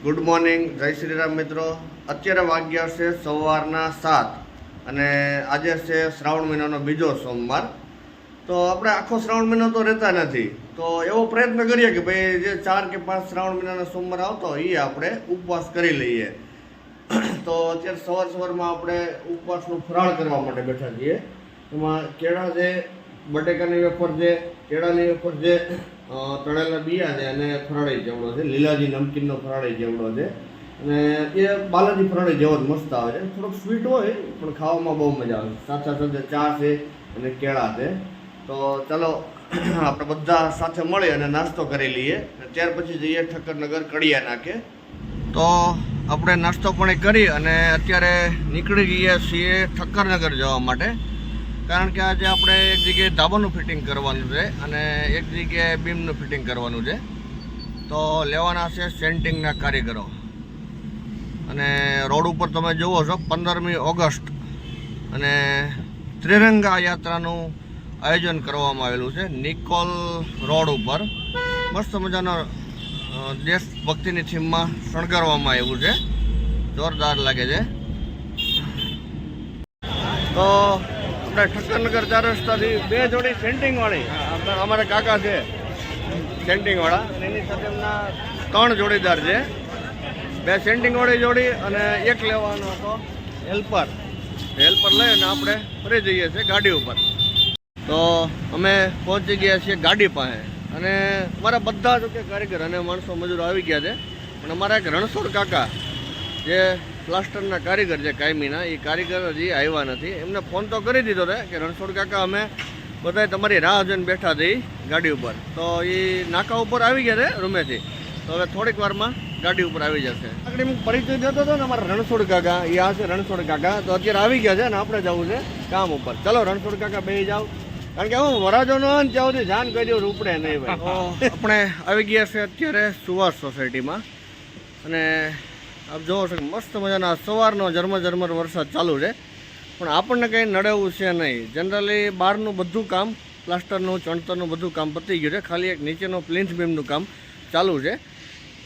Good morning, જય શ્રી રામ મિત્રો. અત્યારે વાગ્યા છે સવારના 7 અને આજે છે શ્રાવણ મહિનાનો બીજો સોમવાર. તો આપણે આખો શ્રાવણ મહિનો તો રહેતા નથી, તો એવો પ્રયત્ન કરીએ કે ભાઈ જે 4 કે 5 શ્રાવણ મહિનાનો સોમવાર આવતો એ આપણે ઉપવાસ કરી લઈએ. તો અત્યારે સવારમાં આપણે ઉપવાસનું ફરાળ કરવા માટે બેઠા છીએ. એમાં કેળા છે, બટેકાની વેફર છે, કેળાની વેફર છે, તળેલા બિયા છે અને ફરાળી જેવડો છે, લીલાજી નમકીનનો ફરાળી જેવડો છે. અને એ બાલાજી ફરાળી જેવો જ મસ્ત આવે છે. થોડોક સ્વીટ હોય પણ ખાવામાં બહુ મજા આવે. સાથે ચા છે અને કેળા છે. તો ચાલો આપણે બધા સાથે મળી અને નાસ્તો કરી લઈએ. ત્યાર પછી જઈએ ઠક્કરનગર કડિયા નાખે. તો આપણે નાસ્તો પણ કરી અને અત્યારે નીકળી ગયા છીએ ઠક્કરનગર જવા માટે. કારણ કે આજે આપણે એક જગ્યાએ ધાબાનું ફિટિંગ કરવાનું છે અને એક જગ્યાએ બીમનું ફિટિંગ કરવાનું છે. તો લેવાના છે સેન્ટિંગના કારીગરો. અને રોડ ઉપર તમે જુઓ છો 15મી ઓગસ્ટ અને ત્રિરંગા યાત્રાનું આયોજન કરવામાં આવેલું છે નિકોલ રોડ ઉપર. મસ્ત મજાનો દેશભક્તિની થીમમાં શણગારવામાં આવ્યું છે. જોરદાર લાગે છે. તો ઠક્કરનગર 4 રસ્તાથી 2 જોડી સેન્ટિંગવાળી અમારા કાકા છે સેન્ટિંગવાળા, અને એની સાથે એમના 3 જોડીદાર છે. 2 સેન્ટિંગવાળી જોડી અને એક લેવાનો હતો હેલ્પર લઈ અને આપણે ફરી જઈએ છીએ ગાડી ઉપર. તો અમે પહોંચી ગયા છીએ ગાડી પાસે અને અમારા બધા જ કારીગર અને માણસો મજૂરો આવી ગયા છે. પણ અમારા એક રણછોડ કાકા જે પ્લાસ્ટરના કારીગર છે કાયમીના, એ કારીગર હજી આવ્યા નથી. એમને ફોન તો કરી દીધો છે કે રણછોડ કાકા અમે બધાય તમારી રાહ જોઈને બેઠા હતી ગાડી ઉપર. તો એ નાકા ઉપર આવી ગયા છે રૂમેથી. તો હવે થોડીક વારમાં ગાડી ઉપર આવી જશે. આગળ હું પરિચય દેતો હતો ને અમારા રણછોડ કાકા, એ આ છે રણછોડ કાકા. તો અત્યારે આવી ગયા છે અને આપણે જવું છે કામ ઉપર. ચલો રણછોડ કાકા બે જાઓ, કારણ કે હું વરાજો ન હોય ને ત્યાં સુધી જાન કરી દઉં ઉપડે નહીં ભાઈ. આપણે આવી ગયા છે અત્યારે સુવાસ સોસાયટીમાં અને આપ જોવો છો મસ્ત મજાના સવારનો ઝરમર વરસાદ ચાલુ છે. પણ આપણને કંઈ નડે એવું છે નહીં. જનરલી બહારનું બધું કામ, પ્લાસ્ટરનું, ચણતરનું બધું કામ પતી ગયું છે. ખાલી એક નીચેનો પ્લિન્થ બીમનું કામ ચાલુ છે.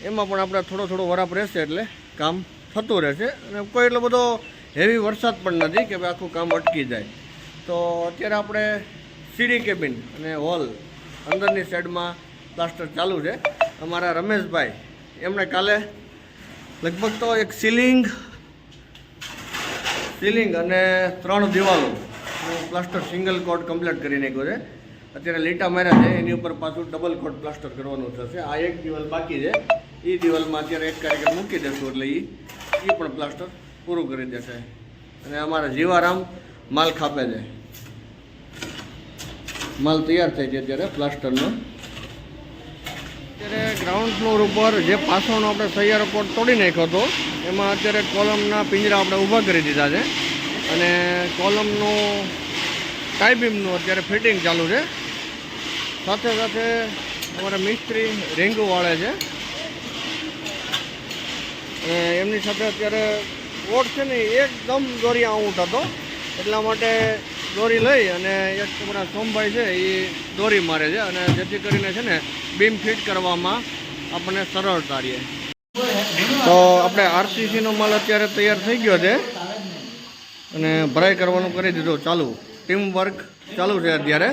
એમાં પણ આપણે થોડો વરાપ રહેશે એટલે કામ થતું રહેશે. અને કોઈ એટલો બધો હેવી વરસાદ પણ નથી કે ભાઈ આખું કામ અટકી જાય. તો અત્યારે આપણે સીડી કેબિન અને હોલ અંદરની સાઈડમાં પ્લાસ્ટર ચાલુ છે. અમારા રમેશભાઈ એમણે કાલે લગભગ તો એક સીલિંગ અને 3 દિવાલો પ્લાસ્ટર સિંગલ કોટ કમ્પ્લીટ કરી નાખ્યો છે. અત્યારે લીટા માર્યા છે, એની ઉપર પાછું ડબલ કોટ પ્લાસ્ટર કરવાનું થશે. આ એક દિવાલ બાકી છે, એ દિવાલમાં અત્યારે એક કારીગર મૂકી દેશું એટલે એ પણ પ્લાસ્ટર પૂરું કરી દેશે. અને અમારા જીવારામ માલ ખાપે છે. માલ તૈયાર થાય છે અત્યારે પ્લાસ્ટરનો. અત્યારે ગ્રાઉન્ડ ફ્લોર ઉપર જે પાછળનો આપણે સૈયારો કોટ તોડી નાખ્યો હતો એમાં અત્યારે કોલમના પિંજરા આપણે ઊભા કરી દીધા છે અને કોલમનું ટાઈ બીમનું અત્યારે ફિટિંગ ચાલુ છે. સાથે અમારા મિસ્ત્રી રીંગુ વાળે છે. એમની સાથે અત્યારે કોટ છે ને એકદમ દોરી આઉટ હતો, એટલા માટે દોરી લઈ અને એક તમારા સોમભાઈ છે એ દોરી મારે છે અને જેથી કરીને છે ને બીમ ફિટ કરવામાં આપણને સરળતા રહે. તો આપણે આરસીસીનો માલ અત્યારે તૈયાર થઈ ગયો છે અને ભરાઈ કરવાનું કરી દીધું ચાલુ. ટીમ વર્ક ચાલુ છે અત્યારે.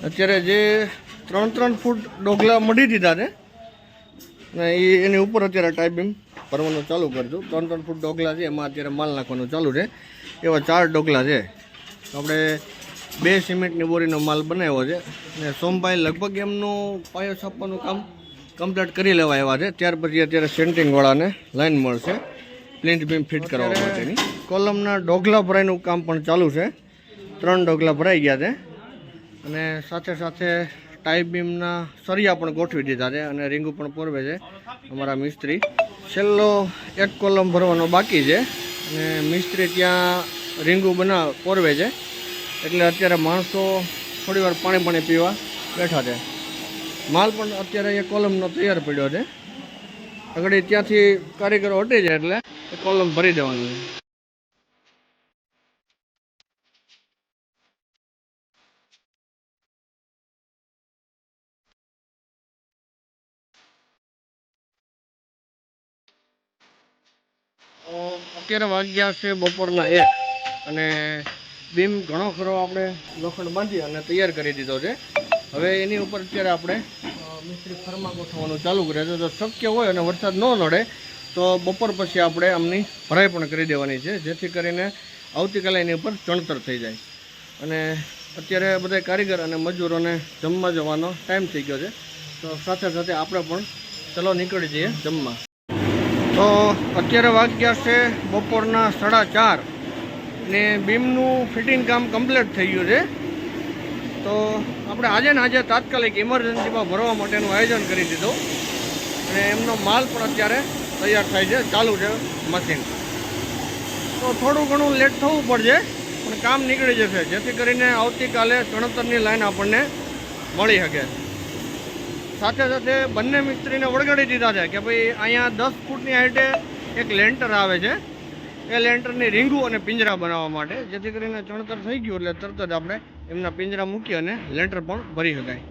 અત્યારે જે 3 ફૂટ ડોગલા મળી દીધા છે ને એની ઉપર અત્યારે ટાઈ બીમ ભરવાનું ચાલુ કરજો. 3 ફૂટ ડોગલા છે એમાં અત્યારે માલ નાખવાનું ચાલુ છે. એવા 4 ડોગલા છે. આપણે 2 સિમેન્ટની બોરીનો માલ બનાવ્યો છે અને સોમભાઈ લગભગ એમનું પાયો છાપવાનું કામ કમ્પ્લીટ કરી લેવા એવા છે. ત્યાર પછી અત્યારે સેન્ટિંગવાળાને લાઈન મળશે પ્લિન્થ બીમ ફિટ કરવા માટેની. કોલમના ડોગલા ભરાઈનું કામ પણ ચાલુ છે. 3 ડોગલા ભરાઈ ગયા છે અને સાથે ટાઈ બીમના સરિયા પણ ગોઠવી દીધા છે અને રીંગુ પણ પોરવે છે અમારા મિસ્ત્રી. છેલ્લો એક કોલમ ભરવાનો બાકી છે અને મિસ્ત્રી ત્યાં રીંગુ પોરવે છે. એટલે અત્યારે માણસો થોડીવાર પાણી પીવા બેઠા છે. માલ પણ અત્યારે એ કોલમનો તૈયાર પડ્યો છે. આગળ ત્યાંથી કારીગરો હટી જાય એટલે એ કોલમ ભરી દેવાનું છે. અત્યારે વાગ્યા છે બપોરના 1 અને બીમ ઘણો ખરો આપણે લોખંડ બાંધી અને તૈયાર કરી દીધો છે. હવે એની ઉપર અત્યારે આપણે મિસ્ત્રી ફરમા ગોઠવવાનું ચાલુ કરે છે. જો શક્ય હોય અને વરસાદ ન નડે તો બપોર પછી આપણે આમની ભરાઈ પણ કરી દેવાની છે, જેથી કરીને આવતીકાલે એની ઉપર ચણતર થઈ જાય. અને અત્યારે બધા કારીગર અને મજૂરોને જમવા જવાનો ટાઈમ થઈ ગયો છે, તો સાથે સાથે આપણે પણ ચલો નીકળી જઈએ જમવા. તો અત્યારે વાગ્યા છે બપોરના 4:30 ને બીમનું ફિટિંગ કામ કમ્પ્લીટ થઈ ગયું છે. તો આપણે આજે ને આજે તાત્કાલિક ઇમરજન્સીમાં ભરવા માટેનું આયોજન કરી દીધું અને એમનો માલ પણ અત્યારે તૈયાર થાય છે, ચાલુ છે મશીન. તો થોડું ઘણું લેટ થવું પડશે પણ કામ નીકળી જશે, જેથી કરીને આવતીકાલે ચણતરની લાઈન આપણને મળી શકે. સાથે સાથે બંને મિસ્ત્રીને વળગાડી દીધા છે કે ભાઈ અહીંયા 10 ફૂટની હાઈટે એક લેન્ટર આવે છે, એ લેન્ટરની રીંગું અને પિંજરા બનાવવા માટે, જેથી કરીને ચણતર થઈ ગયું એટલે તરત જ આપણે એમના પિંજરા મૂકી અને લેન્ટર પણ ભરી શકાય.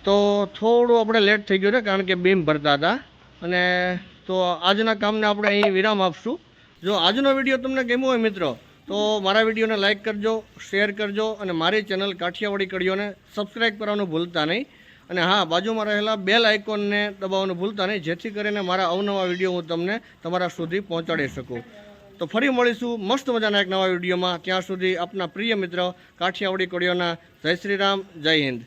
તો થોડું આપણે લેટ થઈ ગયું છે કારણ કે બીમ ભરતા હતા. અને તો આજના કામને આપણે અહીં વિરામ આપશું. જો આજનો વિડીયો તમને ગમ્યો હોય મિત્રો, તો મારા વિડીયોને લાઇક કરજો, શેર કરજો અને મારી ચેનલ કાઠિયાવાડી કડીઓને સબસ્ક્રાઈબ કરવાનું ભૂલતા નહીં. અને હા, બાજુમાં રહેલા બેલ આઇકોનને દબાવવાનું ભૂલતા નહીં, જેથી કરીને મારા અવનવા વિડીયો હું તમને તમારા સુધી પહોંચાડી શકું. તો ફરી મળીશું મસ્ત મજાના એક નવા વિડીયોમાં. ત્યાં સુધી આપના પ્રિય મિત્ર કાઠિયાવાડી કડીઓના જય શ્રી રામ, જય હિન્દ.